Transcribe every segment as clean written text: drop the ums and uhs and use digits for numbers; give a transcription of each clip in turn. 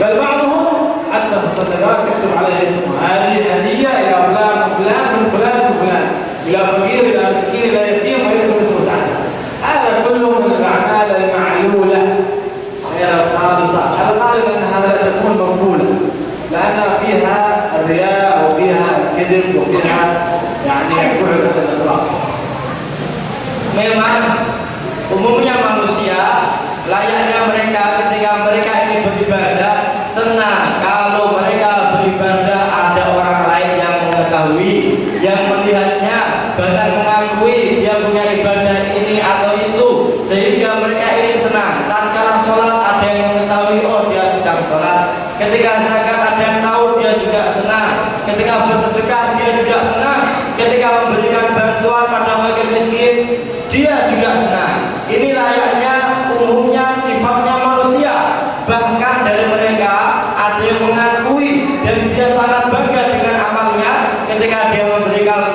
بل بعضهم حتى في الصدقات يكتب عليها اسمه، هذه هدية إلى فلان وفلان من فلان وفلان، إلى فقير إلى مسكين إلى يتيم، ويكتب اسمه تحته. هذا كله من الأعمال المعلولة غير الخالصة. الغالب أنها لا تكون مقبولة لأن فيها الرياء وفيها الكذب وفيها يعني بعد عن الإخلاص. Memang umumnya manusia layaknya mereka ketika mereka ingin beribadah senang kalau mereka beribadah ada orang lain yang mengetahui, yang melihatnya, bahkan mengakui dia punya ibadah ini atau itu, sehingga mereka ini senang. Tatkala sholat ada yang mengetahui, oh dia sedang sholat. Ketika zakat ada yang tahu, dia juga senang. Ketika bersedekah dia juga senang. Ketika memberikan bantuan pada fakir miskin dia juga senang. Ini layaknya umumnya sifatnya manusia. Bahkan dari mereka ada yang mengakui dan dia sangat bangga dengan amalnya. Ketika dia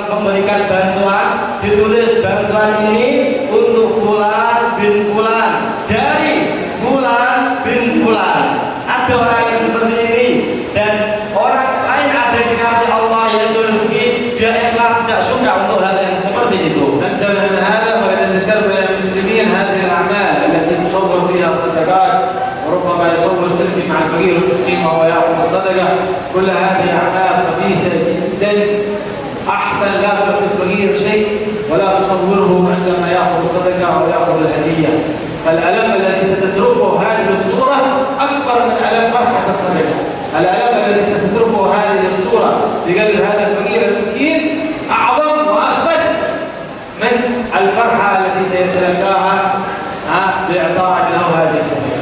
memberikan bantuan, ditulis bantuan ini untuk fulan bin fulan dari fulan bin fulan. Ada orang yang seperti ini dan orang lain ada dikasih Allah yaitu rezeki, dia ikhlas tidak suka untuk hal yang seperti itu. انتبه من هذا ولننتشر بين المسلمين هذه الأعمال التي تصور فيها صدقات، وربما يصور السلفي مع الفقير والمسكين وهو يأخذ الصدقة. كل هذه أعمال خبيثة جدا. أحسن لا تعطي الفقير شيء ولا تصوره عندما يأخذ الصدقة أو يأخذ الهدية. الألم الذي ستتركه هذه الصورة أكبر من ألم فرحة الصدقة. الألم الذي ستتركه هذه الصورة بقلب هذا الفقير المسكين أعظم وأخبث من الفرحة التي سيتلقاها بإعطاء له هذه الصدقة.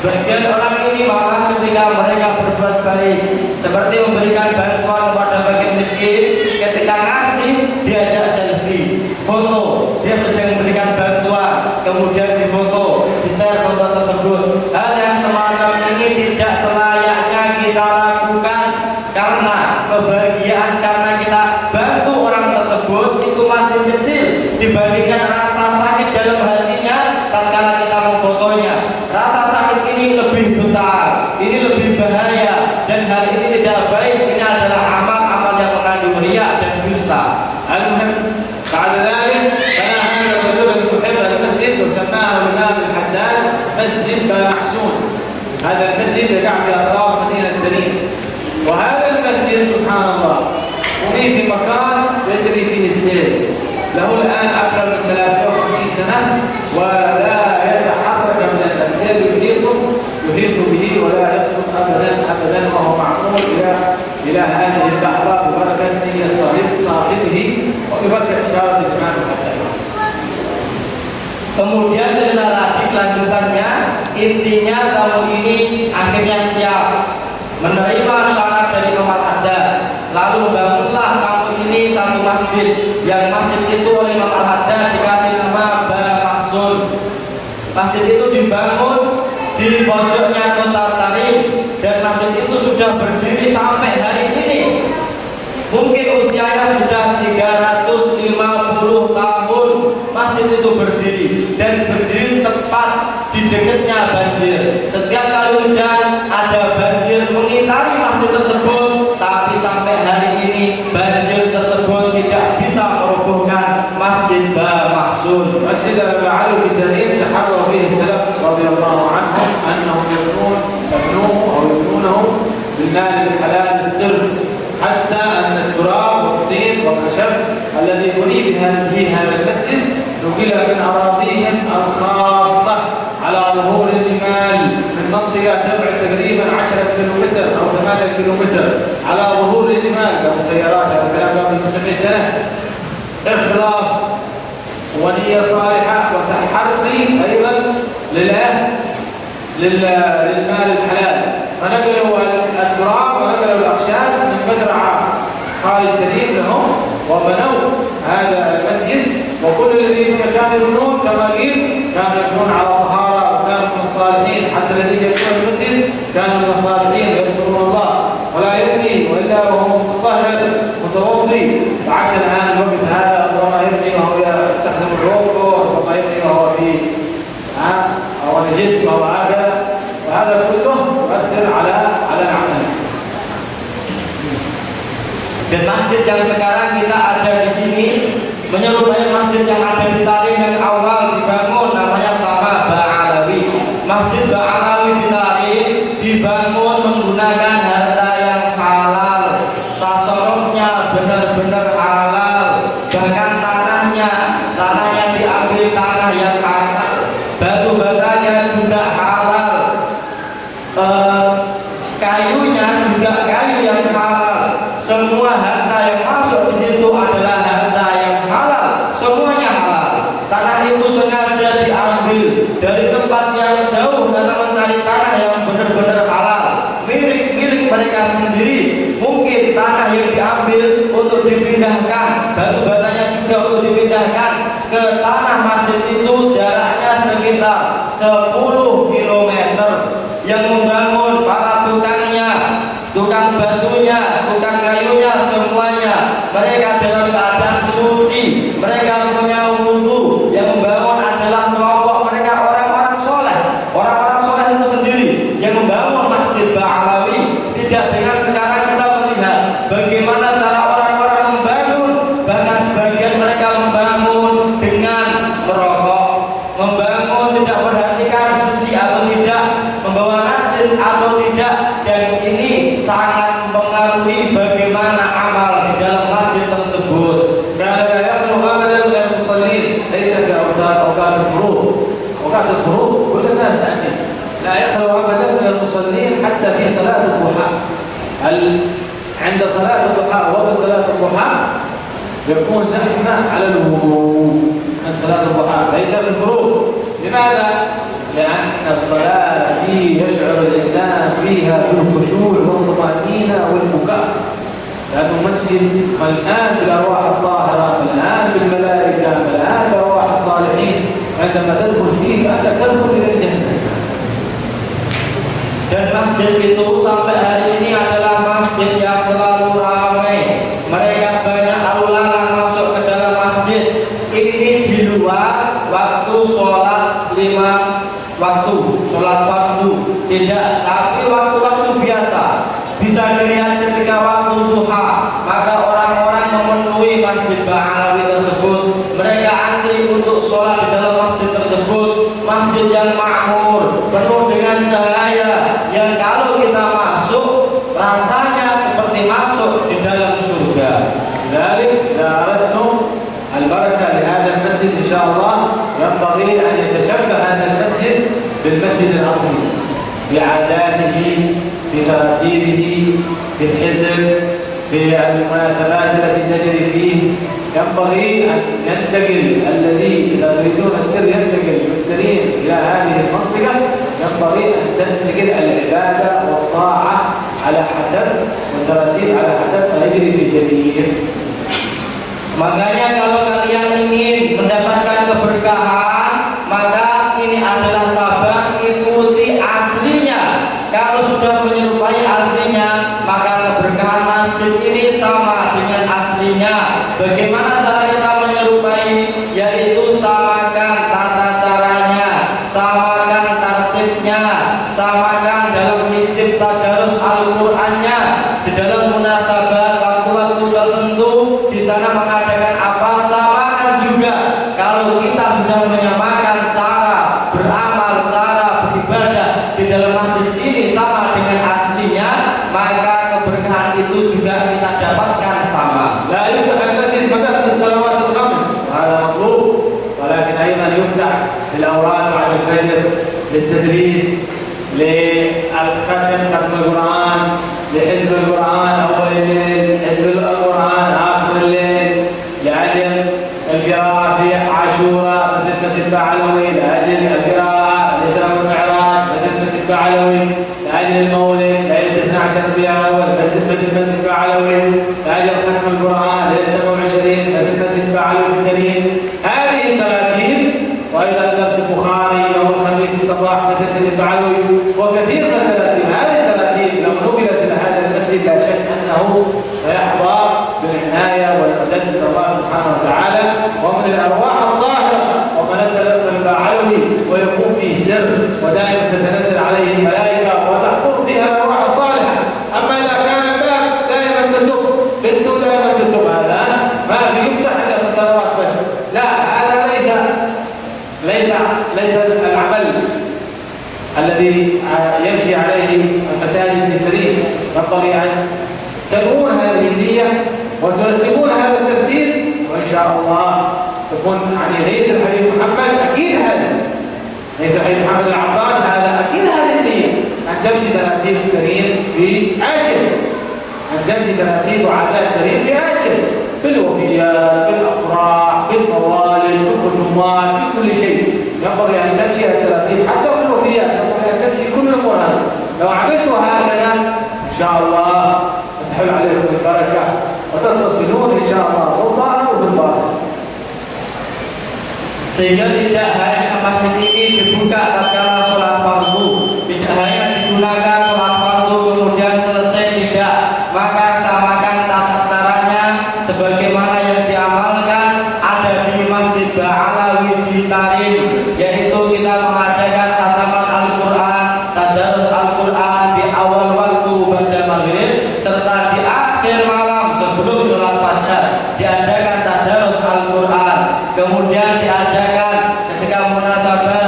Sebagian orang ini malah ketika mereka berbuat baik seperti memberikan bantuan kepada fakir miskin, ketika ngasih diajak selfie, foto, dia sedang memberikan bantuan, kemudian difoto, di-share foto tersebut. Hal yang semacam ini tidak selayaknya kita lakukan karena kebahagiaan karena kita bantu orang tersebut itu masih kecil dibandingkan rasa sakit dalam hatinya tatkala kita memfotonya. Rasa sakit ini lebih besar, ini lebih bahaya, dan hal ini tidak baik. Ini adalah amal-amal yang mengandung riya dan dusta. المهم بعد ذلك كان هذا الرجل المحب المسجد وسماه الإمام الحداد مسجد بامحسون. هذا المسجد يقع في أطراف مدينة تريم، وهذا المسجد سبحان الله أضيف في مكان يجري فيه السيل، له الآن أكثر من 53 سنة ولا يتحرك من السيل، يحيط به ولا يسقط أبدا أبدا، وهو معمول إلى هذه اللحظة ببركة نية صاحبه وببركة شهادة الإمام الحداد. Kemudian cerita lagi kelanjutannya, intinya kamu ini akhirnya siap menerima syarat dari Imam Al-Haddad. Lalu bangunlah kamu ini satu masjid, yang masjid itu oleh Imam Al-Haddad dikasih nama Bamahsun. Masjid itu dibangun di pojoknya kota Tarim dan masjid itu sudah berdiri sampai hari ini. Mungkin usianya sudah 350 tahun masjid itu berdiri, dan berdiri tepat di dekatnya banjir. Setiap kali hujan ada banjir mengitari masjid tersebut, tapi sampai hari ini banjir tersebut tidak bisa merobohkan masjid Bamahsun. مسجد الأعلى في تريم استحروا فيه السلف رضي الله عنهم أنهم يبنونه بالمال الحلال الصرف، حتى أن التراب والطين والخشب الذي بني به هذا المسجد نقل من أراضيهم الخاصة على ظهور الجمال من منطقة تبعد تقريبا 10 كيلومتر أو 8 كيلومتر على ظهور الجمال بمسيرات. هذا الكلام قبل 900 سنة. إخلاص ونية صالحة وتحري أيضا للمال الحلال. فنقلوا التراب ونقلوا الأخشاب من مزرعة خارج تريم لهم وبنوا هذا المسجد. وكل الذين كانوا يبنون كما قيل كانوا يبنون على طهارة وكانوا من الصالحين، حتى الذين يبنون المسجد كانوا من الصالحين يذكرون الله ولا يبني وإلا وهو متطهر متوضي. بعكس الآن الوقت هذا ربما يبني وهو يستخدم الروح، ربما يبني وهو في أو نجس وهو هكذا، وهذا كله يؤثر على الأعمال. Dan masjid yang sekarang kita ada di sini menyerupai masjid yang ada di Tarim yang awal dibangun, namanya sama Ba'alawi. Masjid Ba'alawi di Tarim dibangun menggunakan harta yang halal, tasarrufnya benar-benar halal, bahkan tanahnya diambil tanah yang halal, batu batanya juga halal, kayunya juga kayu yang halal. Semua harta yang masuk di situ adalah harta yang halal, semuanya halal. Tanah itu sengaja diambil dari tempat yang jauh karena mencari tanah yang benar-benar halal, milik mereka sendiri. Mungkin tanah yang diambil untuk dipindahkan, batu batanya juga untuk dipindahkan ke tanah masjid itu, jaraknya sekitar 10 km. Yang membangun para tukangnya, tukang batunya, tukang kayunya, semuanya mereka dalam keadaan suci, mereka punya wudu. Yang membangun adalah kelompok mereka, orang-orang soleh itu sendiri yang membangun Masjid Ba'alawi. Tidak dengan sekarang kita melihat bagaimana cara orang-orang membangun, bahkan sebagian mereka membangun dengan merokok, membangun tidak perhatikan suci atau tidak, membawa najis atau tidak, dan ini sangat mempengaruhi bagaimana amal di dalam masjid tersebut. كان لا يخلو أبدا من المصلين، ليس في أوقات الفروض كل الناس تأتي، لا يخلو أبدا من المصلين حتى في صلاة الضحى. عند صلاة الضحى، وقت صلاة الضحى يكون زحمة على الوضوء من صلاة الضحى، ليس بالفروض. لماذا؟ لأن الصلاة فيه يشعر الإنسان فيها بالخشوع والطمأنينة والبكاء، لأنه مسجد ملآن بالأرواح الطاهرة، ملآن بالملائكة، ملآن بأرواح الصالحين. عندما تدخل فيه كأنك تدخل إلى الجنة. Dan masjid itu sampai hari ini adalah masjid yang selalu ramai. Mereka banyak lalu lalang masuk ke dalam masjid. Ini di luar waktu sholat 5 waktu, sholat fardu, tidak, tapi waktu-waktu biasa. Bisa dilihat ketika waktu duha, maka orang-orang memenuhi Masjid Ba'alawi tersebut. Mereka antri untuk sholat di dalam masjid tersebut. Masjid yang makmur, penuh dengan cahaya, yang kalau kita masuk rasanya seperti masuk di dalam surga. لذلك إذا أردتم البركة لهذا المسجد إن شاء الله ينبغي أن يتشبه هذا المسجد بالمسجد الأصلي، بعاداته، بترتيبه، بالحزب، بالمناسبات التي تجري فيه. ينبغي أن ينتقل الذي إذا تريدون السر ينتقل بالترين إلى هذه المنطقة، ينبغي أن تنتقل العبادة والطاعة على حسب والترتيب على حسب ما يجري في جميع. Makanya kalau kalian ingin mendapatkan keberkahan, maka ini adalah cabang, ikuti aslinya. Kalau sudah menyerupai aslinya, maka keberkahan masjid ini sama dengan aslinya. Bagaimana cara kita menyerupai? Yaitu samakan tata caranya, samakan tertibnya, samakan dalam hizib tadarus Al-Qur'annya, di dalam munasabat waktu-waktu tertentu di sana mengadakan apa, samakan juga. Kalau kita sudah menyamakan cara beramal, cara beribadah di dalam masjid sini sama dengan aslinya, maka keberkahan itu juga kita dapatkan sama. لا يفتح المسجد فقط في الصلوات الخمس، وهذا مطلوب، ولكن أيضا يفتح للأوراد بعد الفجر، للتدريس، للختم، ختم القرآن، لحزب القرآن أول الليل، حزب القرآن آخر الليل، لأجل القراءة في عاشوراء مثل مسجد بعلوي، لأجل القراءة الإسراء والمعراج مثل مسجد بعلوي، لأجل المولد ليلة 12 ربيع الأول مثل مسجد بعلوي، لأجل ختم القرآن ليلة 27 مثل مسجد بعلوي الكريم. هذه التراتيب، وأيضا درس البخاري يوم الخميس الصباح مثل مسجد بعلوي، وكثير من التراتيب. هذه التراتيب لو نقلت إلى هذا المسجد لا شك أنه سيحظى بالعناية والمدد من الله سبحانه وتعالى ومن الأرواح الطاهرة، وما نزل في البعلوي ويكون فيه سر، ودائما تتنزل عليه الملائكة وتحضر فيها ليس العمل الذي يمشي عليه المساجد الكريم، ينبغي أن تنوون هذه النية وترتبون هذا الترتيب، وإن شاء الله تكون يعني هيئة الحبيب محمد أكيد هذا هيئة الحبيب محمد العباس هذا أكيد هذه النية أن تمشي تراتيب الكريم بآجل، أن تمشي تراتيب وعادات الكريم بآجل في الوفيات، في الأفراح، في الموالد، في الخطوبات، في كل شيء ينبغي أن تمشي التراتيب، حتى في الوفيات ينبغي أن تمشي كل الأمور هذه. لو عملتوا هكذا إن شاء الله ستحل عليكم البركة وتتصلون إن شاء الله بالظاهر وبالباطن. Sehingga tidak hanya masjid ini dibuka tatkala sholat fardu, tidak hanya digunakan sholat fardu kemudian selesai, tidak, maka samakan tata caranya sebagaimana yang diamalkan ada di Masjid Ba'alawi di Tarim, yaitu kita mengadakan khataman Al-Quran, tadarus Al-Quran di awal waktu pada maghrib serta di akhir malam sebelum sholat fajar diadakan tadarus Al-Quran, kemudian diadakan ketika munasabah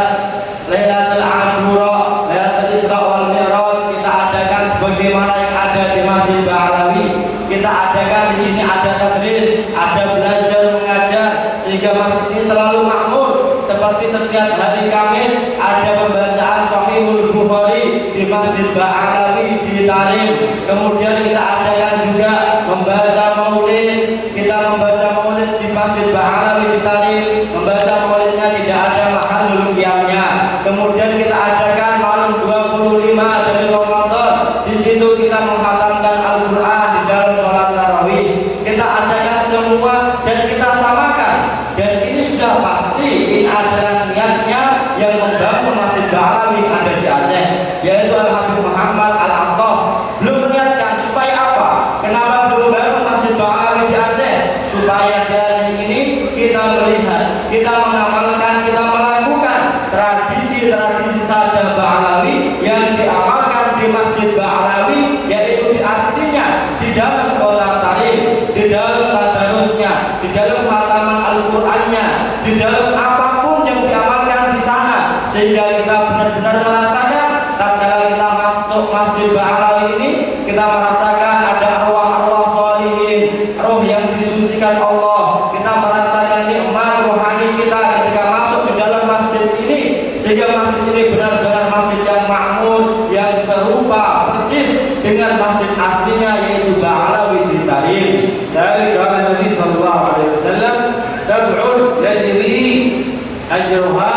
Lailatul Asyura, Lailatul Isra wal Mi'raj, kita adakan sebagaimana yang ada di Masjid Ba'alawi. Kita adakan di sini ada tadris, ada belajar mengajar, sehingga masjid ini selalu makmur. Seperti setiap hari Kamis ada pembacaan Sahihul Bukhari di Masjid Ba'alawi di Tarim. Kemudian kita adakan juga membaca maulid, kita membaca maulid di Masjid Ba'alawi di Tarim. Membaca maulidnya tidak ada mahallul qiyamnya. Kemudian kita adakan malam 25 dari Ramadan. Di situ kita menghatamkan Al-Quran di dalam sholat tarawih. Kita adakan semua dan kita samakan. Dan ini sudah pasti, ini adalah niatnya yang membangun Masjid Ba'alawi ada di Aceh, yaitu Al-Habib Muhammad Al-Attas. Belum meniatkan supaya apa? Kenapa belum bangun Masjid Ba'alawi di Aceh? Supaya di Aceh ini kita melihat, kita mengamalkan, kita melakukan tradisi-tradisi Sada Ba'alawi yang diamalkan di Masjid Ba'alawi, yaitu di aslinya di dalam kolam tarif, di dalam tadarusnya, di dalam khataman Al-Qur'annya, di dalam apapun yang diamalkan di sana, sehingga kita benar-benar merasakan tatkala kita masuk Masjid Ba'alawi ini, kita merasakan ada arwah-arwah sholihin, roh yang disucikan Allah. Kita merasakan nikmat rohani kita ketika masuk ke dalam masjid ini, sehingga masjid ini benar-benar masjid yang makmur, yang serupa persis dengan masjid aslinya, yaitu Ba'alawi di Tarim. Dari kata Nabi sallallahu alaihi wasallam, sab'un yajri ajruha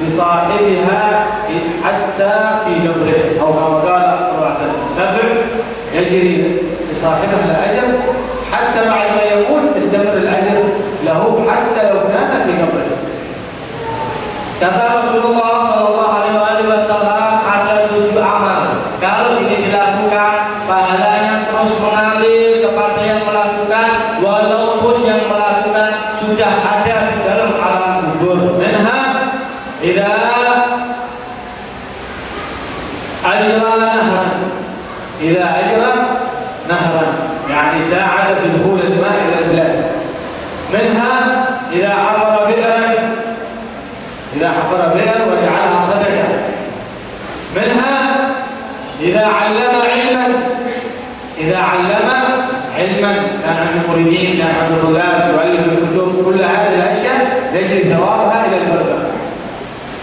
li sahibiha hatta fi qabrihi, atau kama qala sallallahu alaihi wasallam, sab'un yajri li sahibiha al-ajr hatta ba'da ma yamut yastamir al-ajr lahu hatta law kana fi qabrihi. Kata Rasulullah sallallahu alaihi wasallam, ada 7 amal. Kalau ini dilakukan, pahalanya terus mengalir kepada yang melakukan, walaupun yang melakukan sudah ada di dalam alam kubur. Minha idza ajra nahran, idza ajra nahran yani sa'ada fi dukhul al-ma' ila al-bilad. Minha idza hafara bi'ran, idza hafara bi'ran wa ja'alaha sadaqah. Minha idza 'allama 'ilman, idza 'allama 'ilman kana 'inda muridin, kana 'inda tulab yu'allif al-kutub, kull hadhihi al-ashya yajri thawabaha ila al-barzakh.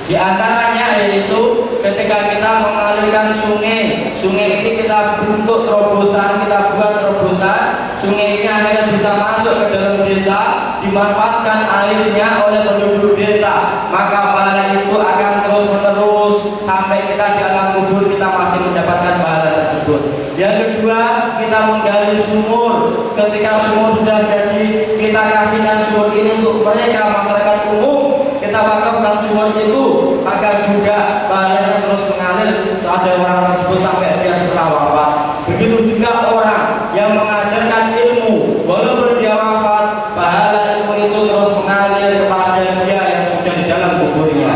Di antaranya yaitu ketika kita mengalirkan sungai, sungai ini kita bentuk terobosan, kita buat terobosan, sungai ini akhirnya bisa masuk ke dalam desa, dimanfaatkan airnya oleh penduduk desa, maka pahala itu akan terus menerus sampai kita di alam kubur kita masih mendapatkan pahala tersebut. Yang kedua, kita menggali sumur. Ketika sumur sudah jadi, kita kasihkan sumur ini untuk mereka masyarakat umum, kita wakafkan sumur itu, maka juga pahalanya terus mengalir ada orang tersebut sampai dia setelah wafat. Begitu juga orang yang mengajarkan ilmu, walaupun dia wafat, pahala ilmu itu terus mengalir kepada dia yang sudah di dalam kuburnya.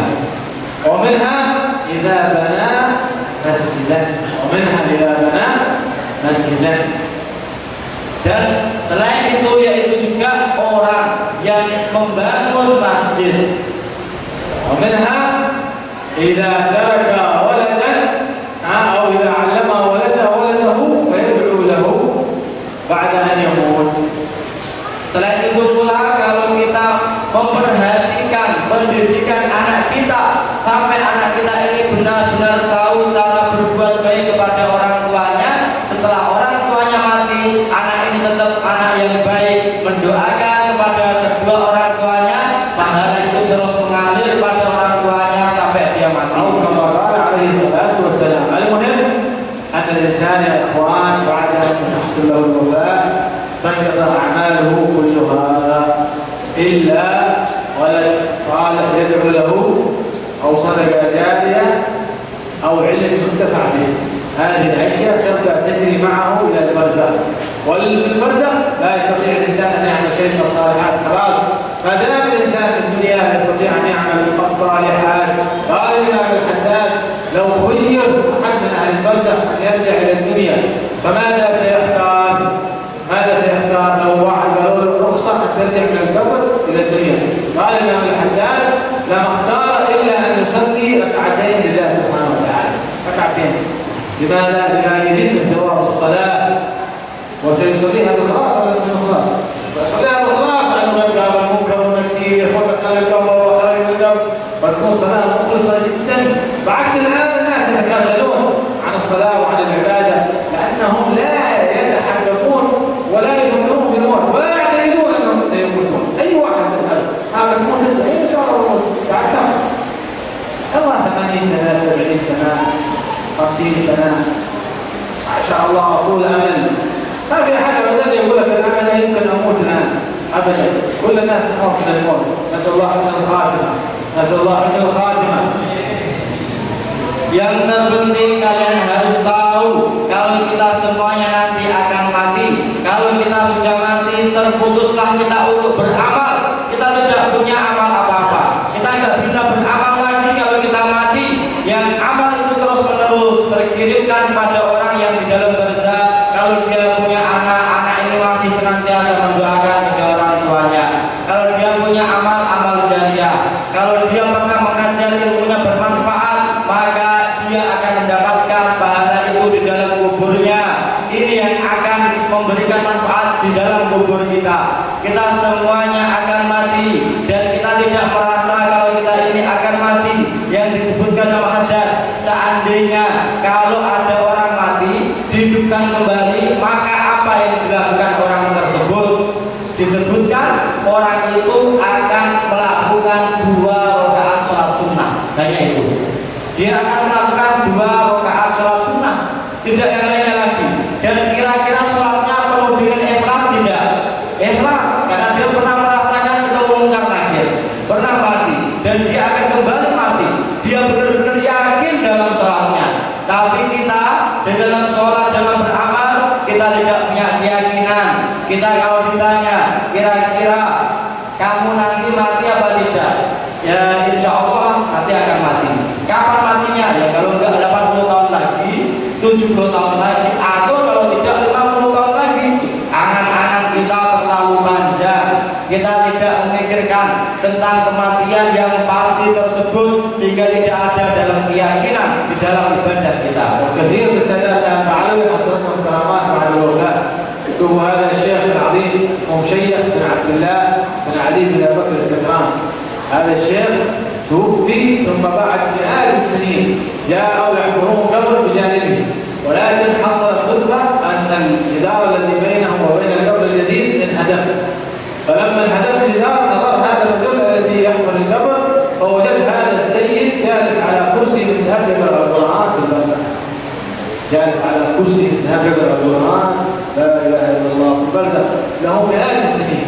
Wa minha idza bana masjidan, wa minha idza bana masjidan. Dan selain itu yaitu juga orang yang membangun masjid. Wa minha إذا ترك ولدا أو إذا علم ولده فيدعو له بعد أن يموت. Selain itu pula kalau kita memperhatikan pendidikan anak kita sampai anak kita ini benar-benar tahu cara berbuat baik kepada orang tuanya, setelah orang tuanya mati, anak ini tetap anak yang baik, mendoakan kepada kedua orang tuanya, pahala itu terus mengalir pada orang tuanya sampai dia mati. أو كما قال عليه الصلاة والسلام. المهم أن الإنسان يا إخوان بعد أن يحصل له الوفاة تنقطع أعماله كلها إلا ولد صالح يدعو له أو صدقة جارية أو علم ينتفع به. هذه الأشياء تبدأ تجري معه إلى البرزخ، والبرزخ لا يستطيع الإنسان أن يعمل شيء من الصالحات. خلاص ما دام الإنسان في الدنيا لا يستطيع أن يعمل الصالحات. قال الإمام الحداد لو خير أحد من أهل البرزخ أن يرجع إلى الدنيا فماذا سيختار؟ ماذا سيختار لو واحد قالوا له رخصة أن ترجع من القبر إلى الدنيا؟ قال الإمام الحداد لما اختار إلا أن يصلي ركعتين لله سبحانه وتعالى، ركعتين. لماذا؟ لما يجد ثواب الصلاة وسيصليها بإخلاص ولا بإخلاص؟ يصليها بإخلاص لأنه يركب المنكر والنكير ودخل القبر وخرج من القبر وتكون صلاة مخلصة جدا، بعكس هذا الناس يتكاسلون عن الصلاة وعن العبادة لأنهم لا يتحققون ولا يفكرون في الموت ولا يعتقدون أنهم سيموتون. أي واحد تسأله هذا تموت أنت؟ إن شاء الله تموت بعد كم؟ الله 80 سنة 70 سنة 50 سنة ما شاء الله طول أمل. ما في أحد أبدا يقول لك أنا يمكن أموت الآن أبدا. كل الناس تخاف من الموت. نسأل الله حسن الخاتمة، نسأل الله حسن الخاتمة. Yang terpenting kalian harus tahu kalau kita semuanya nanti akan mati. Kalau kita sudah mati, terputuslah kita untuk beramal. Kita tidak punya amal apa-apa. Kita nggak bisa beramal lagi kalau kita mati. Yang amal itu terus menerus terkirimkan pada orang yang di dalam barzakh. Kalau dia punya anak, anak ini masih senantiasa mendoakan kedua orang tuanya. Kalau dia punya amal jariah, kalau dia pernah mengajar ilmunya bermanfaat, maka dia akan mendapatkan pahala itu di dalam kuburnya. Ini yang akan memberikan manfaat di dalam kubur kita. Kita semuanya akan mati dan kita tidak merasa kalau kita ini akan mati. Yang disebutkan oleh Haddad, seandainya kalau ada orang mati dihidupkan kembali, maka apa yang dilakukan orang tersebut? Disebutkan orang itu akan melakukan 2 rakaat sholat sunnah, hanya itu. Dia akan melakukan 2 rakaat sholat sunnah, tidak yang lainnya lagi. Dan kira-kira sholatnya penuh dengan ikhlas tidak? Ikhlas, karena dia pernah merasakan ketemu mungkar nakir, pernah mati, dan dia akan kembali mati. Dia benar-benar yakin dalam sholatnya. Tapi kita di dalam sholat, dalam beramal, kita tidak punya keyakinan. Kita kalau ditanya, kira-kira kamu nanti mati apa tidak? Ya insya Allah nanti akan mati. Kapan matinya? Ya kalau enggak 80 tahun lagi, 70 tahun lagi, atau kalau tidak 50 tahun lagi. Angan-angan kita terlalu panjang. Kita tidak memikirkan tentang kematian yang pasti tersebut, sehingga tidak ada dalam keyakinan di dalam ibadah kita. كثير من السادة تعالوا حصلتهم كرامات بعد الوفاة. شوفوا هذا الشيخ العظيم اسمه مشيخ بن عبد الله بن علي بن ابي بكر السكران. هذا الشيخ توفي ثم بعد مئات السنين جاءوا يحفرون قبر بجانبه، ولكن حصلت صدفة أن الجدار الذي بينهم وبين القبر الجديد انهدم. فلما انهدم الجدار نظر هذا الرجل الذي يحفر القبر فوجد هذا السيد جالس على كرسي من ذهب يقرأ القرآن في البرزخ. جالس على كرسي من ذهب يقرأ القرآن لا إله إلا الله في البرزخ له مئات السنين.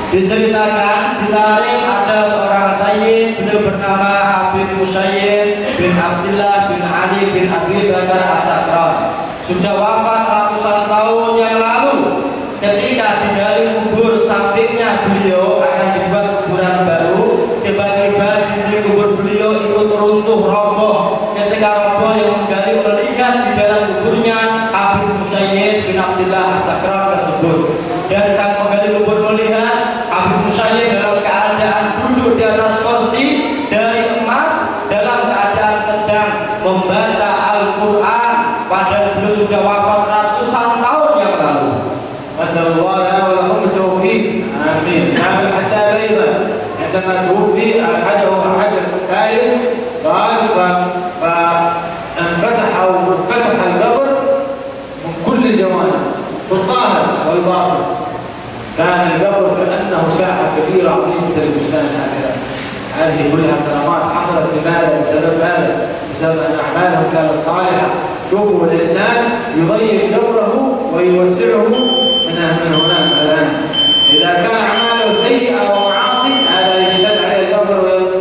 Diceritakan di tarikh ada seorang sayyid, beliau bernama Habib Musayyid bin Abdullah bin Ali bin Abi Bakar As-Sakran. Sudah wafat ratusan tahun yang lalu. Ketika digali kubur sampingnya beliau akan dibuat kuburan baru, tiba-tiba di kubur beliau ikut runtuh roboh. Ketika roboh yang menggali melihat di dalam kuburnya Habib Musayyid bin Abdullah As-Sakran tersebut. Dan sang penggali kubur melihat Habib Musayyid dalam keadaan duduk di atas kursi dari emas sudah wafat ratusan tahun yang lalu. نسأل الله لنا ولكم التوفيق آمين. كان الحداد أيضا عندما توفي أحدهم أحد الحكايم قال فانفتح أو انفسح القبر من كل الجوانب بالظاهر والباطن. كان القبر كأنه ساحة كبيرة عظيمة للبستان هكذا. هذه كلها كرامات حصلت لماذا؟ بسبب ماذا؟ بسبب أن أعمالهم كانت صالحة. شوفوا الإنسان يضيق قبره ويوسعه من هنا الآن. إذا كان أعماله سيئة ومعاصي هذا يشتد عليه القبر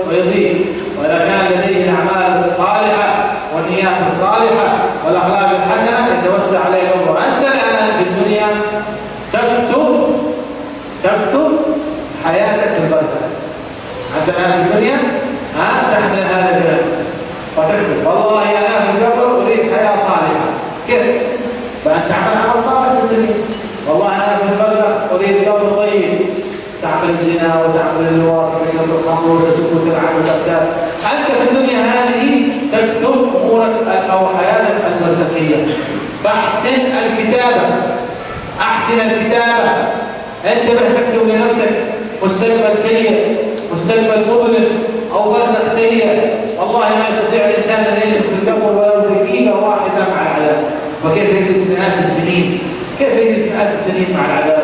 ويضيق، وإذا كان لديه الأعمال الصالحة والنيات الصالحة والأخلاق الحسنة يتوسع عليه قبره. أنت الآن في الدنيا تكتب حياتك في البرزخ. أنت الآن في الدنيا تحمل هذا الكلام وتكتب والله أنا في القبر أريد حياة صالحة. كيف؟ فأنت تعمل عمل صالح في الدنيا. والله أنا في البرزخ أريد قبر طيب، تعمل الزنا وتعمل اللواط وتشرب الخمر وتسب وتلعب وتغتاب. أنت في الدنيا هذه تكتب أمورك أو حياتك البرزخية. فأحسن الكتابة، أحسن الكتابة. انتبه تكتب لنفسك مستقبل سيء، مستقبل مظلم أو برزخ سيء. والله ما يستطيع الإنسان أن يجلس في القبر ولو دقيقة واحدة مع العذاب. وكيف يجلس مئات السنين؟ كيف يجلس مئات السنين مع العذاب؟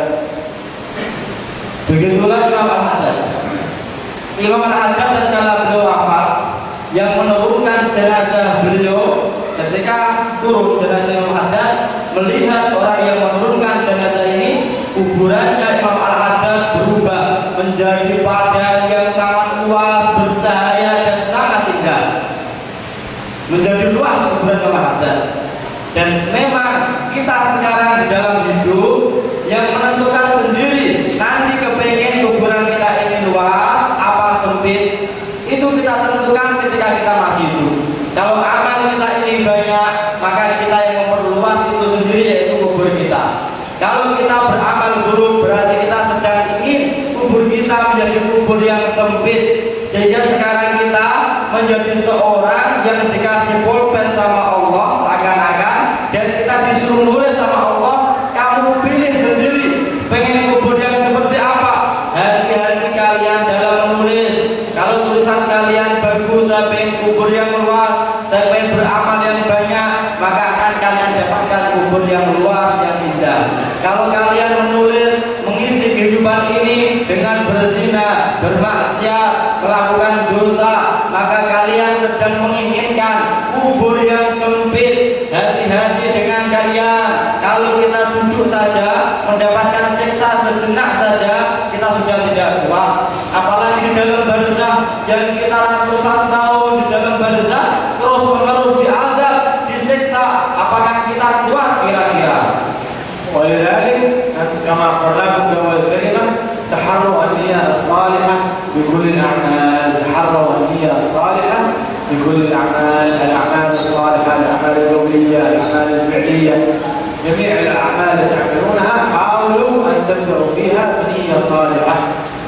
Begitulah Imam Al-Hasan. Imam Al-Hasan tatkala beliau wafat, yang menurunkan jenazah beliau ketika turun jenazah Imam Al-Hasan, melihat orang yang menurunkan jenazah ini, kuburannya Imam Al-Hasan berubah menjadi padang yang sangat luas, bercahaya dan sangat indah. Menjadi luas kuburan Imam Al-Hasan. Dan memang kita sekarang di dalam hidup yang menentukan sendiri nanti kepengen kuburan kita ini luas apa sempit, itu kita tentukan ketika kita masih hidup. Kalau amal kita ini banyak, maka kita yang memperluas itu sendiri, yaitu kubur kita. Kalau kita beramal buruk, berarti kita sedang ingin kubur kita menjadi kubur yang sempit, sehingga sekarang kita menjadi seorang yang dikasih pulpen sama Allah seakan-akan, dan kita disuruh nulis sama Allah, kamu pilih sendiri pengen kubur yang seperti apa. Hati-hati kalian dalam menulis. Kalau tulisan kalian bagus, saya pengen kubur yang luas, saya pengen beramal yang banyak, maka akan kalian dapatkan kubur yang luas, yang indah. Kalau kalian menulis mengisi kehidupan ini dengan berzina, bermaksiat, melakukan dosa, maka kalian sedang menginginkan kubur yang sempit. Hati-hati dengan kalian. Kalau kita duduk saja mendapatkan siksa sejenak saja, kita sudah tidak kuat. Apalagi di dalam barzakh yang kita ratusan tahun di dalam barzakh terus menerus diazab, disiksa. Apakah kita kuat kira-kira? ولذلك كما قلناكم في أول الكلمة تحروا النية الصالحة بكل الأعمال. تحروا النية الصالحة بكل الأعمال، الأعمال الصالحة، الأعمال القولية، الأعمال الفعلية، جميع الأعمال التي تعملونها حاولوا أن تبدأوا فيها بنية صالحة.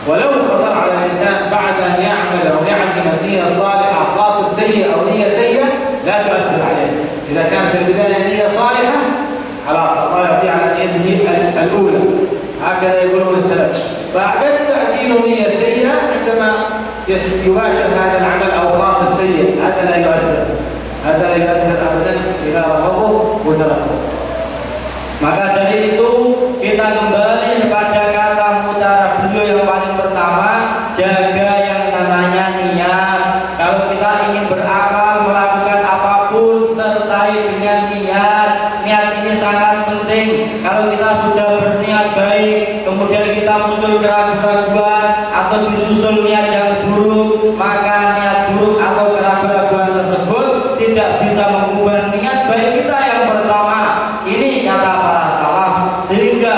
ولو خطر على الإنسان بعد أن يعمل أو يعزم النية الصالحة خاطر سيء أو نية سيئة لا تؤثر عليه. إذا كان في البداية نية صالحة خلاص الله يعطيه على نيته الأولى، هكذا يقولون السلف. فقد تأتي له نية سيئة عندما يباشر هذا العمل أو خاطر سيء، هذا لا يؤثر، هذا لا يؤثر أبدا إذا رفضه وتركه. Maka dari itu kita kembali kepada kata mutara beliau yang paling pertama, jaga yang namanya niat. Kalau kita ingin beramal, melakukan apapun, sertai dengan niat. Niat ini sangat penting. Kalau kita sudah berniat baik, kemudian kita muncul keraguan-keraguan atau disusul niat yang buruk, maka niat buruk atau keraguan-keraguan tersebut tidak bisa mengubah niat baik kita yang pertama. Ini kata para salaf. Sehingga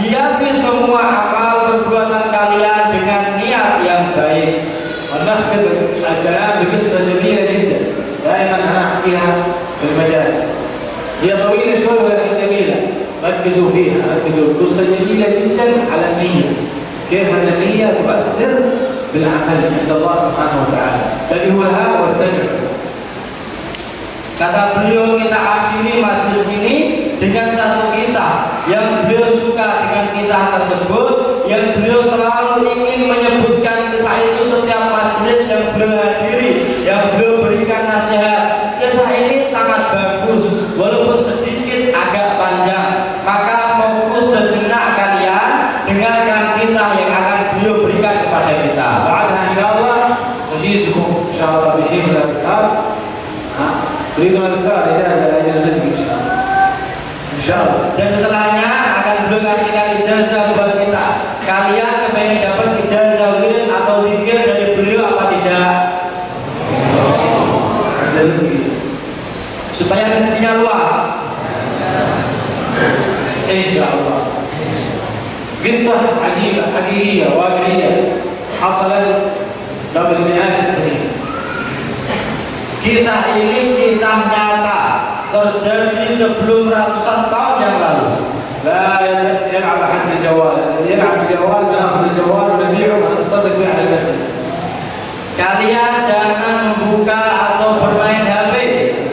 hiasi semua amal perbuatan kalian dengan niat yang baik. ونختم الكلام بقصة جميلة جدا دائما أنا أحكيها في المجالس. هي طويلة شوي ولكن جميلة، ركزوا فيها، ركزوا. قصة جميلة جدا على النية، كيف أن النية تؤثر بالعمل عند الله سبحانه وتعالى. انتبهوا لها واستمعوا. Kata beliau, kita akhiri majelis ini dengan satu kisah yang beliau suka dengan kisah tersebut, yang beliau selalu ingin menyebutkan kisah itu setiap majelis yang beliau hadiri, yang beliau berikan nasihat. Kisah ini sangat bagus, walaupun sedikit agak panjang. Maka fokus sejenak kalian dengarkan kisah yang akan beliau berikan kepada kita. بعدها إن شاء الله نجيزكم إن شاء الله بشيء من الأذكار. تريدون الأذكار إجازة لأجل الرزق إن شاء الله. إن شاء الله. Dan setelahnya akan beliau kasihkan ijazah buat kita. Kalian kepengen dapat ijazah wirid atau zikir dari beliau apa tidak? Ada rezeki. Supaya rezekinya luas. إن شاء الله. قصة عجيبة حقيقية واقعية حصلت قبل مئات السنين. Kisah ini kisah nyata terjadi sebelum ratusan tahun yang lalu. لا يلعب أحد الجوال، الذي يلعب الجوال بناخذ الجوال ونبيعه ونتصدق به على المسجد. Kalian jangan membuka atau bermain HP.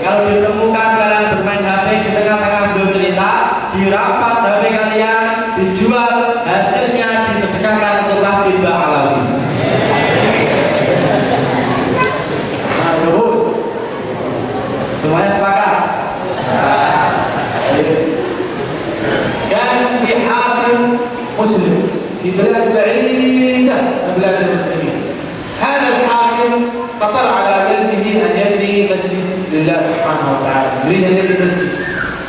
Kalau ditemukan kalian bermain HP di tengah-tengah video cerita, dirampas HP kalian, dijual, hasilnya disedekahkan untuk Masjid Ba'alawi. Semuanya sepakat? كان في حاكم مسلم في بلاد بعيدة من بلاد المسلمين. هذا الحاكم خطر على قلبه أن يبني مسجد لله سبحانه وتعالى، يريد أن يبني مسجد.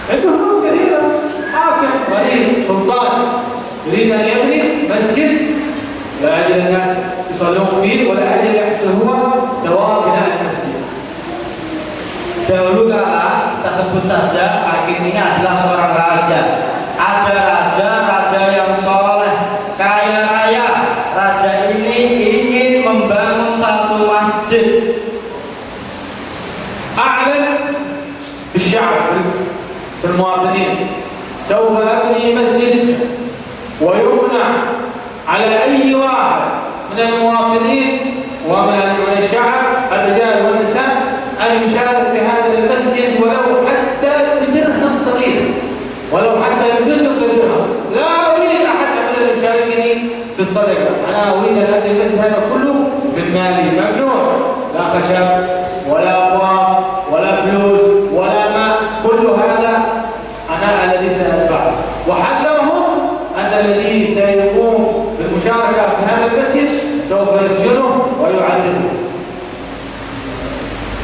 عنده فلوس كثيرة، حاكم ولي سلطان يريد أن يبني مسجد لا أجل الناس يصلون فيه ولا أجل يحصل هو دوام بناء المسجد. Dahulu kala kita sebut saja hakim ini adalah seorang raja. Ada raja yang soleh, kaya raya. Raja ini ingin membangun satu masjid. أعلن في الشعب في المواطنين سوف أبني مسجد ويمنع على أي واحد من المواطنين ومن الشعب الرجال والنساء أن يشارك في هذا المسجد ولو حتى بدرهم صغير، ولو حتى بجزء من الدرهم. لا أريد أحد أبدا يشاركني في الصدقة، أنا أريد أن أبني المسجد هذا كله من مالي، ممنوع، لا خشب ولا أبواب ولا فلوس ولا ماء، كل هذا أنا الذي سأدفعه. وحذرهم أن الذي سيقوم بالمشاركة في هذا المسجد سوف يسجنه ويعذبه.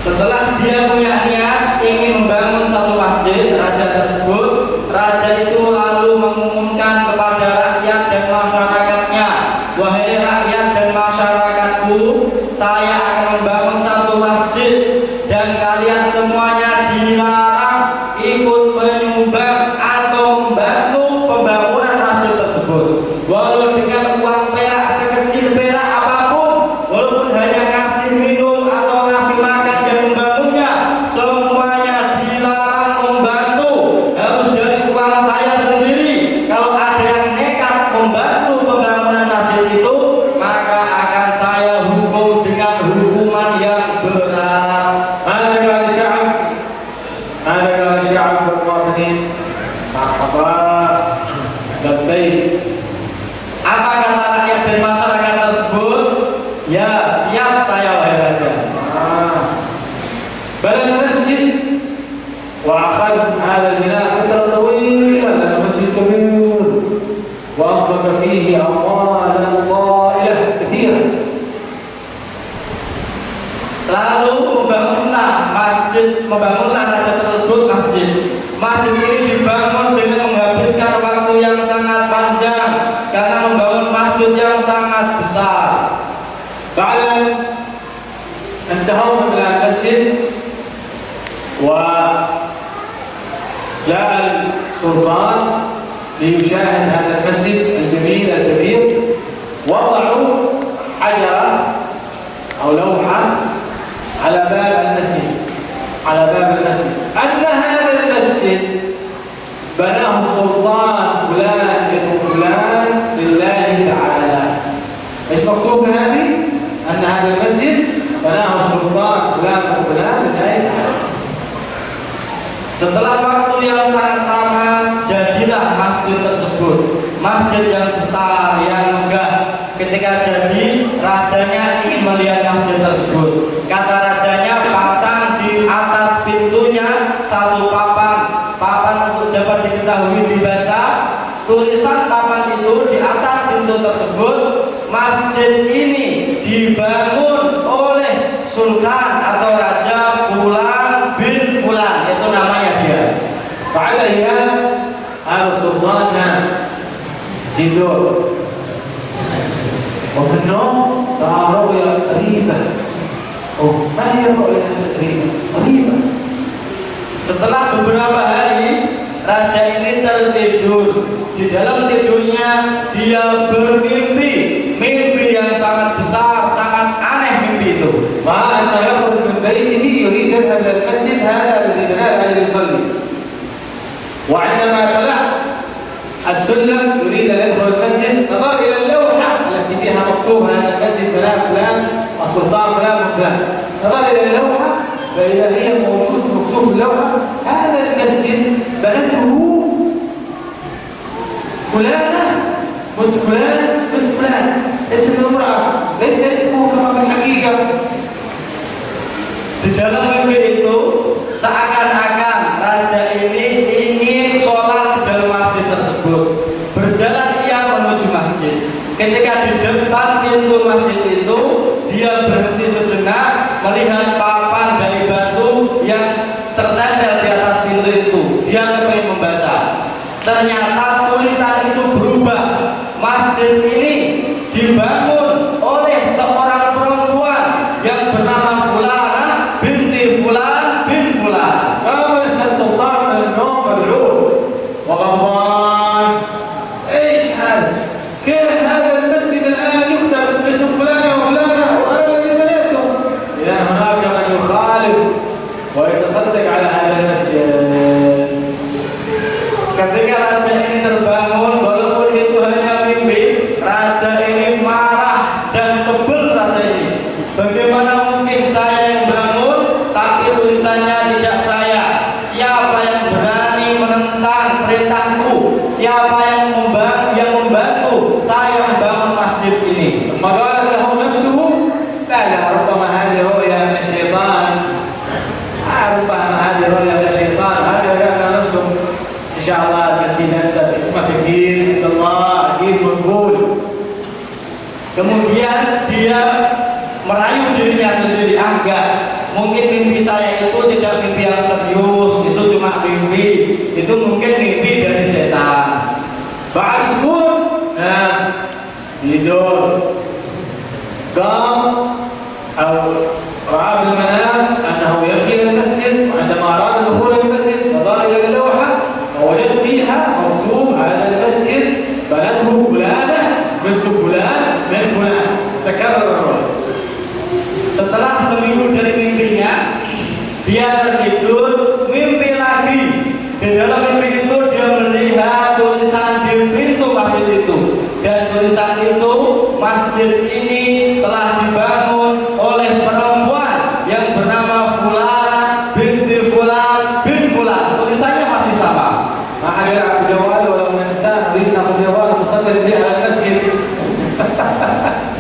Setelah dia punya niat ingin membangun satu masjid, raja itu lalu mengumumkan kepada rakyat dan masyarakatnya, wahai rakyat dan masyarakatku, saya akan membangun satu masjid dan kalian semuanya dilarang ikut menyumbang atau membantu pembangunan masjid tersebut, walau dengan uang perak sekecil perak apapun, walaupun hanya ngasih minum atau ngasih makan dan membangunnya, semuanya dilarang membantu, harus dari uang saya sendiri. Kalau ada yang nekat membantu pembangunan masjid itu, maka akan saya hukum dengan hukuman yang berat. هذا قال الشعب والمواطنين مرحبا لبيك. Apa kata rakyat dan masyarakat tersebut? Ya, siap saya wahai raja. بنى المسجد وأخذ هذا البناء فترة طويلة لأنه مسجد كبير وأنفق فيه أموالا طائلة كثيرة. Lalu membangunlah raja tersebut masjid. Masjid ini dibangun dengan menghabiskan waktu yang sangat panjang karena membangun masjid yang sangat besar. بعد أن انتهوا من المسجد وجاء السلطان ليشاهد هذا المسجد الجميل الكبير، وضعوا حجرة أو لوحة على باب المسجد، أن هذا المسجد بناه السلطان فلان ابن فلان لله تعالى. ايش مكتوب هذه؟ أن هذا المسجد بناه السلطان فلان ابن فلان لله تعالى. Setelah waktu yang sangat lama, jadilah masjid tersebut. Masjid yang besar, yang megah. Ketika jadi, rajanya ingin melihat masjid tersebut. Kata rajanya, pasang di atas pintunya satu papan untuk dapat diketahui dibaca. Tulisan papan itu di atas pintu tersebut, masjid ini dibangun oleh sultan atau raja Fulan bin Fulan, itu namanya dia. فعلى أيام هذا السلطان نام تدور وفي النوم رأى رؤيا غريبة. ما هي الرؤيا غريبة؟ Setelah beberapa hari, raja ini tertidur. Di dalam tidurnya dia bermimpi, mimpi yang sangat besar, sangat aneh mimpi itu. مع أنه يخرج من بيته يريد يذهب إلى المسجد هذا الذي بناه عليه يصلي، وعندما طلع السلم يريد أن يدخل المسجد نظر إلى اللوحة التي فيها مكتوب أن المسجد بناه فلان السلطان فلان وفلان، نظر إلى اللوحة فإذا هي موجود مكتوب في اللوحة هذا المسجد بنته فلانة بنت فلان بنت فلان، اسم المرأة ليس اسمه كما في الحقيقة. Di dalam mimpi itu seakan-akan raja ini ingin sholat di dalam masjid tersebut. Berjalan ia menuju masjid. Ketika di depan pintu masjid itu, dia berhenti sejenak melihat papan dari batu yang tertempel di atas pintu itu. Dia ingin membaca. Ternyata tulisan itu berubah. Masjid ini dibangun oleh seorang perempuan yang bernama Fulana binti Fulan bin Fulan. قام السلطان من النوم مذعور وغضبان. ايش هذا؟ كيف هذا المسجد الان يكتب باسم فلانة وفلانة وانا الذي بنيته؟ اذا هناك من يخالف ويتصدق على هذا المسجد. Ketika raja ini terbangun, walaupun itu hanya mimpi, raja ini marah dan sebel raja ini. Bagaimana mungkin saya yang bangun, tapi tulisannya tidak saya? Siapa yang berani menentang perintahku? Siapa yang membantu saya membangun masjid ini? ثم قالت له نفسه لا ربما هذه رؤيا من الشيطان، ربما هذه رؤيا من الشيطان، هذا ذاك نفسه إن شاء الله المسجد أنت اسمك كثير عند الله أكيد مقبول. Kemudian dia merayu dirinya sendiri, enggak, mungkin mimpi saya itu tidak mimpi yang serius, itu cuma mimpi, itu mungkin mimpi dari setan. بعد أسبوع نام يدور قام أو رأى في المنام أنه يمشي إلى المسجد، وعندما أراد الدخول إلى المسجد نظر إلى اللوحة ووجد فيها مكتوب هذا المسجد بنته فلانة بنت فلان من فلان. تكرر الرؤيا. Setelah seminggu dari mimpinya, dia tertidur, mimpi lagi. Di dalam mimpi itu dia melihat tulisan di pintu masjid itu, dan tulisan itu, masjid ini telah dibangun oleh perempuan yang bernama Fulana binti Fulan bin Fulan. Tulisannya masih sama. ما حد يلعب بالجوال ولا من إنسان يريد ناخذ جوال تصدر به على المسجد.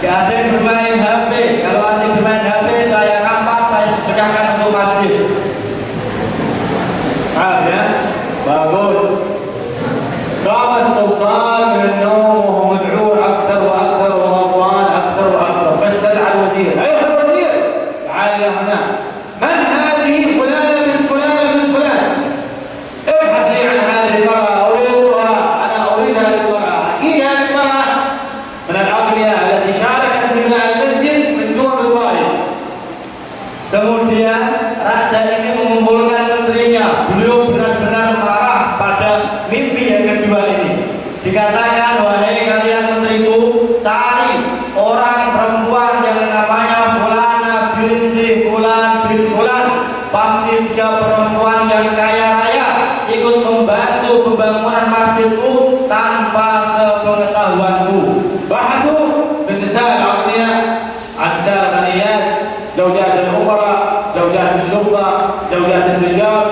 Gak ada yang bermain HP. Kalau ada yang bermain HP, saya rampas, saya pecahkan untuk masjid. عافية باغوس. قام السلطان من النوم وهو مذعور أكثر وأكثر وغضبان أكثر وأكثر، فاستدعى الوزير. أيها الوزير تعال إلى هنا، من هذه فلانة من فلانة من فلان؟ ابحث لي عن هذه المرأة، أريدها، أنا أريد هذه المرأة، أكيد هذه المرأة من الأغنياء التي شاركت في بناء المسجد من دون رضائي. Kemudian raja ini mengumpulkan menterinya. Beliau benar-benar marah pada mimpi yang kedua ini. Dikatakan, wahai kalian menteriku, cari orang perempuan yang namanya Fulana binti Fulan bin Fulan. Pasti dia perempuan yang kaya raya, ikut membantu pembangunan masjidku tanpa sepengetahuanku. بحثوا في النساء الأغنياء عن نساء الغنيات، زوجات الأمراء، زوجات الشرطة، زوجات التجار،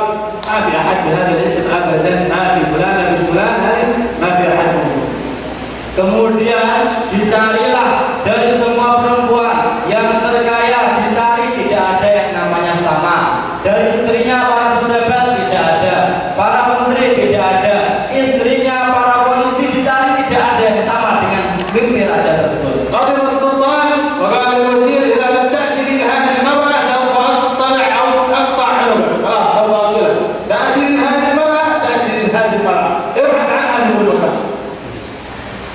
ما في أحد أبدا ما في فلان بن فلان هذه ما في أحد موجود. Kemudian dicarilah dari semua perempuan yang terkaya, dicari tidak ada yang namanya sama. Dari istrinya para pejabat tidak ada, para menteri tidak ada, istrinya para polisi dicari tidak ada yang sama dengan mimpi raja tersebut. غضب السلطان وقال الوزير إذا لم تأتني بهذه المرأة سوف أطلع أو أقطع عنقك. خلاص سوف أقتلك. تأتي بهذه المرأة، تأتي بهذه المرأة، ابحث عنها من كل مكان.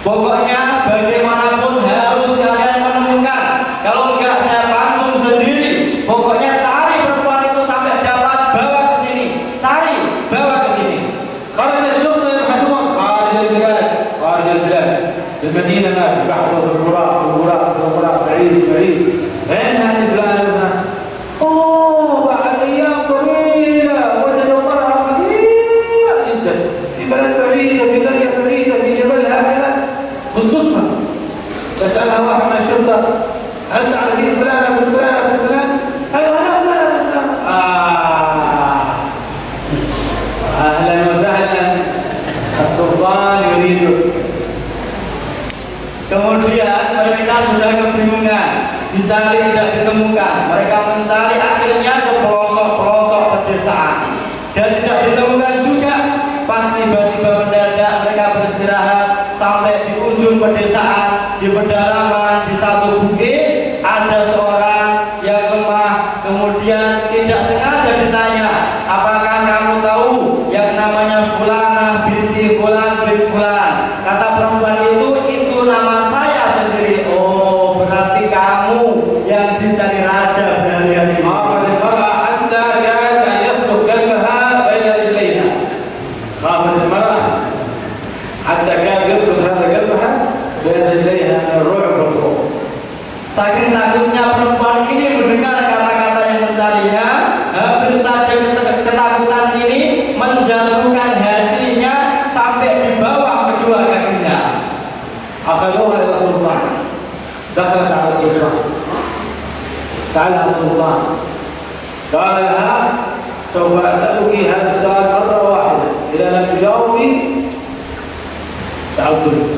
Pokoknya bagaimanapun harus kalian menemukan. Kalau enggak saya pantung sendiri. Pokoknya cari perempuan itu sampai dapat, bawa ke sini. Cari, bawa ke sini. خرج الشرطة يبحثون خارج البلاد، خارج البلاد. في المدينة ما في، بحثوا في القرى بعيد. أين هذه فلانة هنا؟ أوه بعد أيام طويلة وجدوا امرأة صغيرة جدا في بلد بعيدة، في قرية بعيدة، في جبل هكذا بالصدفة. يسألها واحد من الشرطة هل تعرفين فلانة بنت فلانة بنت فلان؟ أيوة أنا فلانة بنت فلان. أهلا وسهلا، السلطان يريدك. Kemudian mereka sudah kebingungan, dicari tidak ditemukan. Mereka mencari akhirnya ke pelosok-pelosok pedesaan dan tidak ditemukan juga. Pas tiba-tiba mendadak mereka beristirahat sampai di ujung pedesaan, di pedalaman, di satu bukit ada seorang yang lemah. Kemudian tidak sengaja ditanya, apakah kamu tahu yang namanya Fulanah binti Fulan bin Fulan? Kata perempuan itu nama saya sendiri. Oh, berarti kamu yang dicari raja berhari-hari. خافت المرأة حتى كاد أن يسقط قلبها بين رجليها. خافت المرأة حتى كاد يسقط هذا قلبها بين رجليها من الرعب والخوف. Saking takutnya perempuan ini mendengar kata-kata yang mencarinya, hampir saja ketakutan ini menjatuhkan hatinya sampai di bawah kedua kakinya. أخذوها إلى السلطان. دخلت على السلطان. سألها السلطان. قال لها سوف أسألك هذا السؤال مرة واحدة. إذا لم تجاوبي سأقتلك.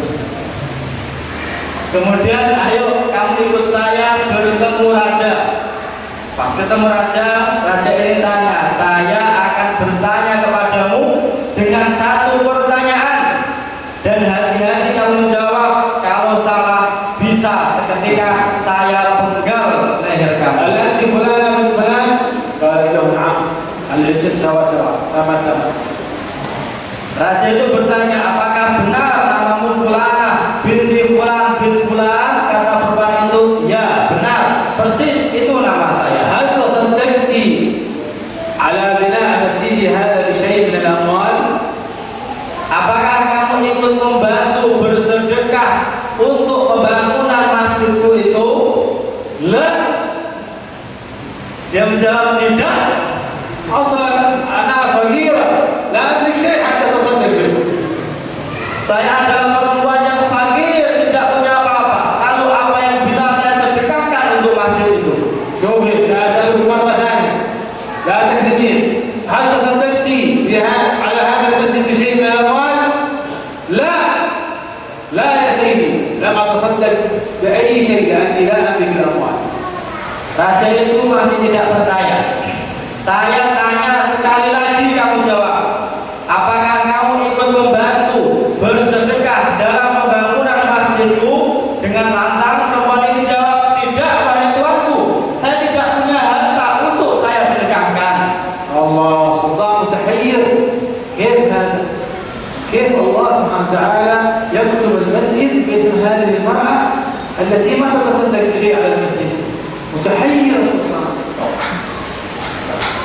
Kemudian ayo kamu ikut saya bertemu raja. Pas ketemu raja, raja ini tanya, saya akan bertanya kepadamu dengan satu pertanyaan dan hati-hati kamu menjawab. Kalau salah bisa seketika saya penggal leher kamu. هل أنت فلانة بنت فلان؟ قالت له نعم. الاسم سوا sama. Raja itu bertanya, apakah benar namamu Fulanah binti Fulan bin Fulan? Kata perempuan itu, ya benar, persis itu nama saya. هل تصدقت على بناء مسجدي هذا بشيء من الأموال؟ Apakah kamu ikut membantu bersedekah untuk pembangunan masjidku itu? لا. Dia menjawab tidak. أصلا أنا فقيرة لا أملك شيء حتى تصدق به. Saya adalah perempuan yang fakir, tidak punya apa-apa. Lalu apa yang bisa saya sedekahkan untuk masjid itu? شوفي سأسألك مرة ثانية لا تكذبين. هل تصدقت على هذا المسجد بشيء من الأموال؟ لا يا سيدي، لم أتصدق بأي شيء لأني لا أملك الأموال. Raja itu masih tidak percaya. Saya tanya sekali lagi, kamu jawab. Apakah kamu ikut membantu bersedekah dalam pembangunan masjidku? Dengan lantang perempuan ini jawab, tidak wahai tuanku. Saya tidak punya harta untuk saya sedekahkan. الله سلطان متحير. كيف هذا؟ كيف الله سبحانه وتعالى يكتب المسجد باسم هذه المرأة التي ما تتصدق بشيء على المسجد؟ متحير سلطان.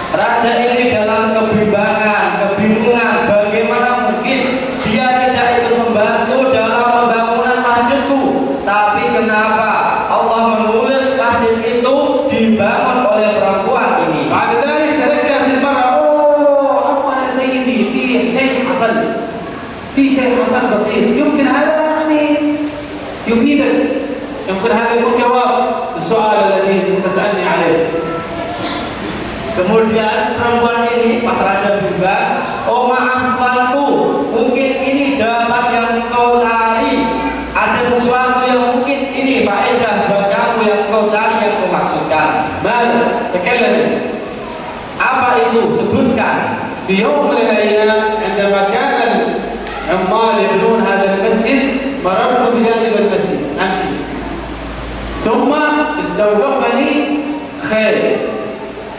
Raja ini dalam kebingungan, bagaimana mungkin dia tidak ikut membantu dalam pembangunan masjidku, tapi kenapa Allah menulis masjid itu dibangun oleh perempuan ini? بعد ذلك تذكرت المرأة أوه عفوا يا سيدي في شيء حصل بسيط يمكن هذا يعني يفيدك، يمكن هذا يكون جواب السؤال الذي تسألني عليه. Kemudian perempuan ini pas raja bimbang, Oh maaf tuanku, mungkin ini jawaban yang kau cari. Ada sesuatu yang mungkin ini faedah buat kamu yang kau cari, yang kau maksudkan. ماذا؟ تكلم. Apa itu? Sebutkan. في يوم من الأيام عندما كان العمال يبنون هذا المسجد مررت بجانب المسجد أمشي، ثم استوقفني خيل،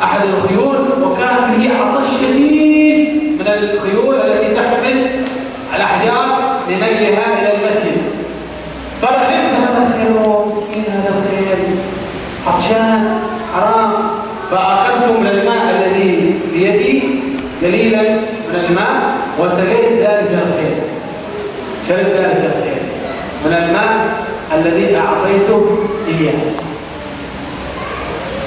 أحد الخيول، وكان به عطش شديد من الخيول التي تحمل الأحجار لنقلها إلى المسجد. فرحمت هذا الخيل، مسكين هذا الخيل عطشان حرام، فأخذت من الماء الذي بيدي قليلا من الماء وسقيت ذلك الخيل، شربت ذلك الخيل من الماء الذي أعطيته إياه.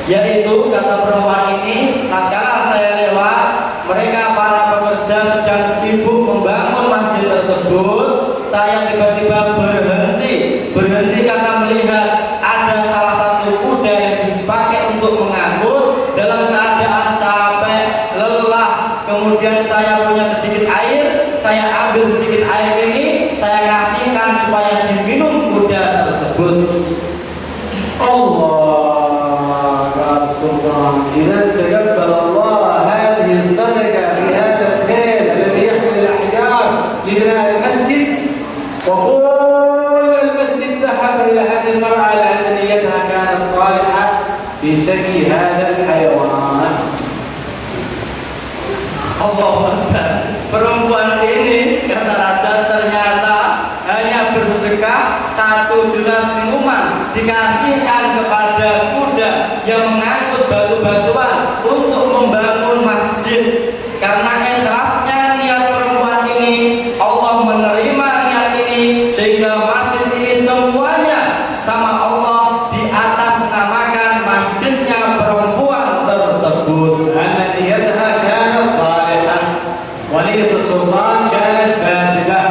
Yaitu kata perempuan ini, tatkala saya lewat, mereka para pekerja sedang sibuk membangun masjid tersebut. Saya tiba-tiba berhenti karena melihat ada salah satu kuda yang dipakai untuk mengangkut dalam keadaan capek, lelah. Kemudian saya punya sedikit air, saya ambil sedikit air ini, saya kasihkan supaya diminum kuda tersebut. الله يا سلطان، إذا تقبل الله هذه الصدقة في هذا الخيل الذي يحمل الأحجار لبناء المسجد، وكل المسجد ذهب إلى هذه المرأة لأن نيتها كانت صالحة في سقي هذا الحيوان. Allah Akbar. Perempuan ini, kata raja, ternyata hanya bersedekah 1 gelas minuman dikasihkan kepada kuda yang mengangkut batu-batuan untuk membangun masjid. Karena ikhlasnya niat perempuan ini, Allah menerima niat ini, sehingga masjid ini semuanya sama Allah diatasnamakan masjidnya perempuan tersebut. أن نيتها كانت صالحة ونية السلطان كانت فاسدة.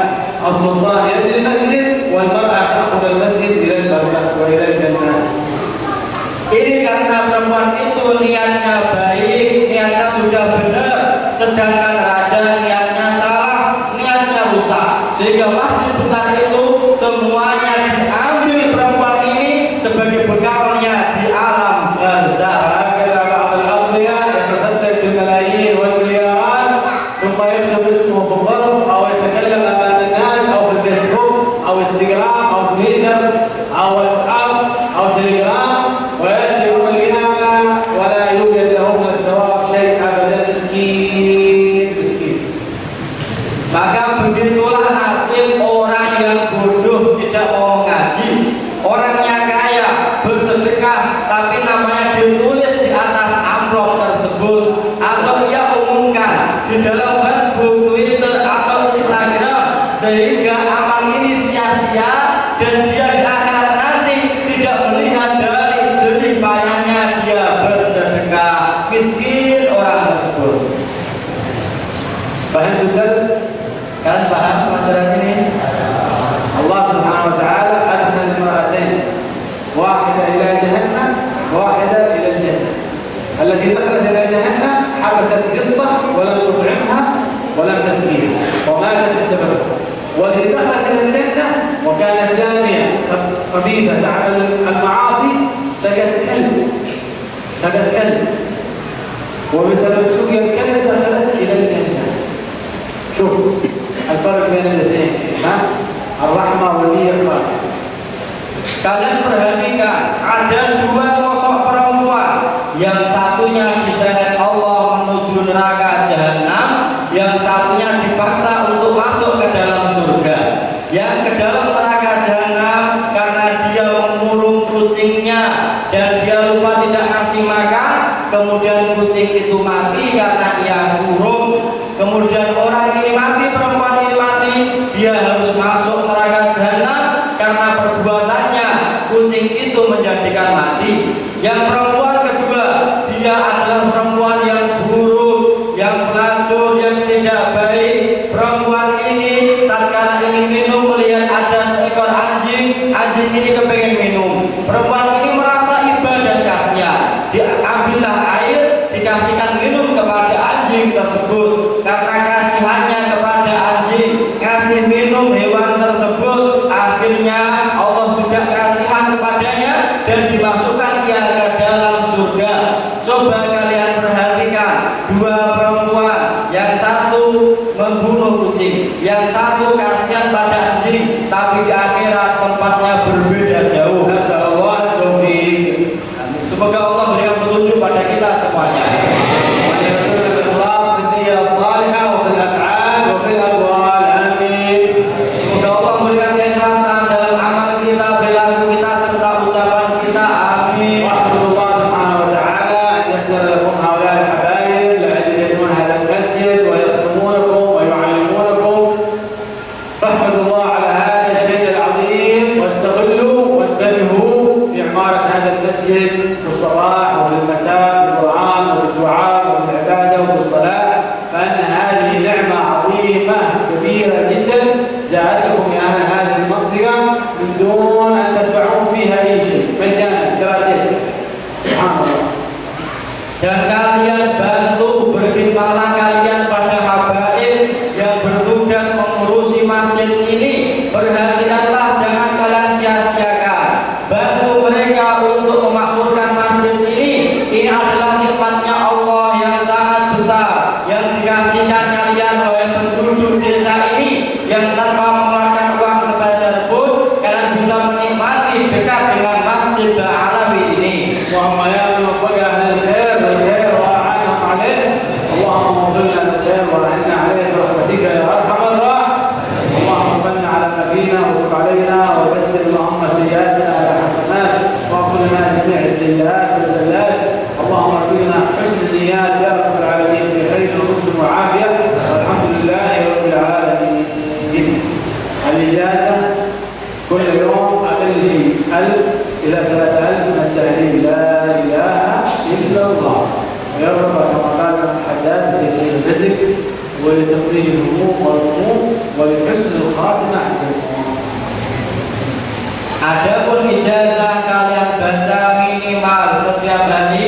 السلطان يبني المسجد والمرأة تأخذ المسجد إلى البرزخ وإلى الجنة. Ini karena perempuan itu niatnya baik, niatnya sudah benar, sedangkan raja niatnya salah, niatnya rusak, sehingga masjid besar itu semuanya diambil perempuan ini sebagai bekalnya di alam barzakh. هكذا بعض الأغنياء يتصدق بالملايين والمليارات ثم يكتب اسمه في الظرف أو يتكلم أمام الناس أو في الفيسبوك أو انستغرام أو تويتر أو واتساب أو تليجرام، ويأتي يوم القيامة ولا يوجد له من الثواب شيء أبدا. مسكين مسكين. Maka begitulah nasib orang yang bodoh, tidak mau ngaji. Orangnya kaya, bersedekah, tapi namanya ditulis di atas amplop tersebut, atau ia umumkan di dalam Facebook, Twitter, atau Instagram, sehingga amal ini sia-sia dan dia di akhirat nanti tidak melihat dari jerih payahnya dia bersedekah. Miskin orang tersebut. فهمت الدرس؟ Kalian paham pelajaran ini? الله سبحانه وتعالى أدخل امرأتين، واحدة إلى جهنم واحدة إلى الجنة. التي دخلت إلى جهنم حبست قطة ولم تطعمها ولم تسقيها وماتت بسببها، والتي دخلت إلى الجنة وكانت زانية خبيثة تعمل المعاصي سقت كلب وبسبب سقي الكلب دخلت إلى الجنة. شوف الفرق بين الاثنين، الرحمة والنية الصالحة. Kalian perhatikan, ada dua sosok perempuan, yang satunya diseret Allah menuju neraka jahanam, yang satunya dipaksa untuk masuk ke dalam surga. Yang ke dalam neraka jahanam karena dia mengurung kucingnya dan dia lupa tidak kasih makan, kemudian kucing itu mati karena ia kurung. Kemudian orang ini mati, perempuan ini mati, dia harus masuk neraka jahanam karena perbuatannya kucing itu menjadikan mati. Yang perempuan kedua, dia adalah perempuan yang buruk, yang pelacur, yang tidak baik. Perempuan ini tatkala ingin minum melihat ada seekor anjing, anjing ini kepengen minum. Perempuan ini merasa iba dan kasihan, diambillah air, dikasihkan minum kepada anjing tersebut. Karena kasihan Coba kalian perhatikan dua perempuan, yang satu membunuh kucing, yang satu kasihan pada anjing, tapi di akhirat tempatnya berbeda jauh. Nasallallahu taufiq. Semoga Allah berikan petunjuk pada kita semuanya. Semoga Allah memberikan keikhlasan dalam amal kita, perilaku kita, serta ucapan kita. Amin. فاحمدوا الله على هذا الشيء العظيم واستغلوا وانتبهوا لعمارة هذا المسجد في الصباح وفي المساء بالقرآن وبالدعاء وبالعبادة وبالصلاة، فإن هذه نعمة عظيمة كبيرة جدا جاءت لكم يا أهل هذه المنطقة من دون أن تدفعوا فيها أي شيء، مجانا gratis. سبحان الله. Dan kalian bantu, berkhidmatlah kalian pada habaib yang bertugas mengurusi masjid ini. Perhatikanlah, jangan kalian sia-siakan. Bantu mereka untuk memakmurkan masjid ini. Ini adalah nikmatnya Allah yang sangat besar yang dikasihkan kalian oleh penduduk desa ini, yang tanpa mengeluarkan uang sepeser pun kalian bisa menikmati dekat dengan Masjid Al-Alawi ini. اللهم يا من وفق أهل الخير بالخير وأعانهم عليه، اللهم وفقنا للخير وأعنا عليه برحمتك يا أرحم الراحمين. اللهم من على نبينا وتب علينا وبدل اللهم سيئاتنا على حسنات واغفر لنا جميع السيئات والزلات. اللهم ارزقنا حسن النيات يا رب العالمين بخير وحسن وعافية، والحمد لله رب العالمين. الإجازة كل يوم أقل شيء 1000 إلى 3000 من التهليل لا إله إلا الله، ويرغب كما قال الحداد بتيسير الرزق ولتفريج الهموم والغموم ولحسن الخاتمة عند الموت. Adapun ijazah kalian baca minimal setiap hari